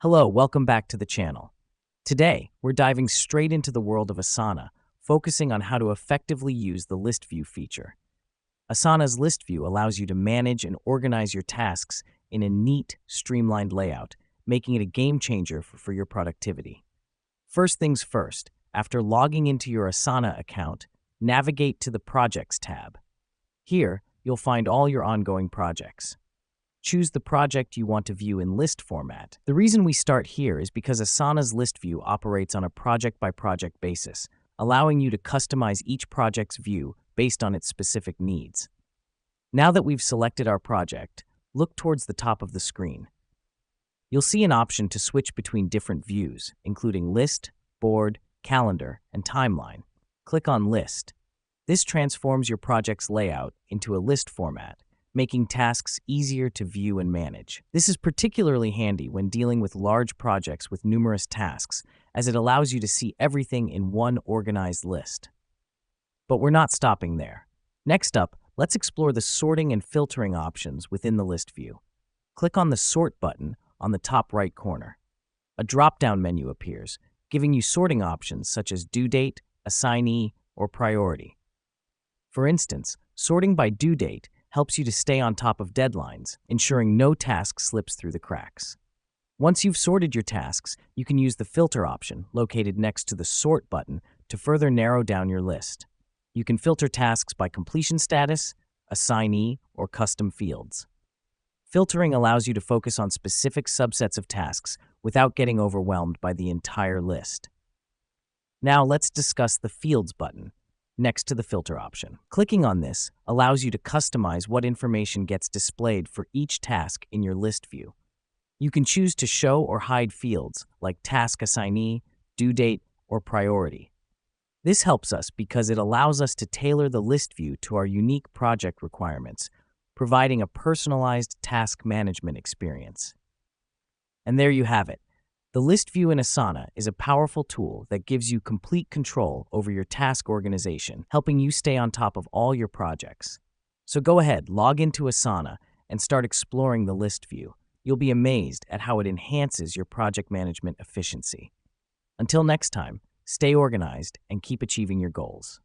Hello, welcome back to the channel. Today, we're diving straight into the world of Asana, focusing on how to effectively use the list view feature. Asana's list view allows you to manage and organize your tasks in a neat, streamlined layout, making it a game changer for your productivity. First things first, after logging into your Asana account, navigate to the Projects tab. Here, you'll find all your ongoing projects. Choose the project you want to view in list format. The reason we start here is because Asana's list view operates on a project-by-project basis, allowing you to customize each project's view based on its specific needs. Now that we've selected our project, look towards the top of the screen. You'll see an option to switch between different views, including List, Board, Calendar, and Timeline. Click on List. This transforms your project's layout into a list format, making tasks easier to view and manage. This is particularly handy when dealing with large projects with numerous tasks, as it allows you to see everything in one organized list. But we're not stopping there. Next up, let's explore the sorting and filtering options within the list view. Click on the Sort button on the top right corner. A drop-down menu appears, giving you sorting options such as due date, assignee, or priority. For instance, sorting by due date helps you to stay on top of deadlines, ensuring no task slips through the cracks. Once you've sorted your tasks, you can use the filter option located next to the Sort button to further narrow down your list. You can filter tasks by completion status, assignee, or custom fields. Filtering allows you to focus on specific subsets of tasks without getting overwhelmed by the entire list. Now let's discuss the Fields button next to the filter option. Clicking on this allows you to customize what information gets displayed for each task in your list view. You can choose to show or hide fields like task assignee, due date, or priority. This helps us because it allows us to tailor the list view to our unique project requirements, providing a personalized task management experience. And there you have it. The list view in Asana is a powerful tool that gives you complete control over your task organization, helping you stay on top of all your projects. So go ahead, log into Asana and start exploring the list view. You'll be amazed at how it enhances your project management efficiency. Until next time, stay organized and keep achieving your goals.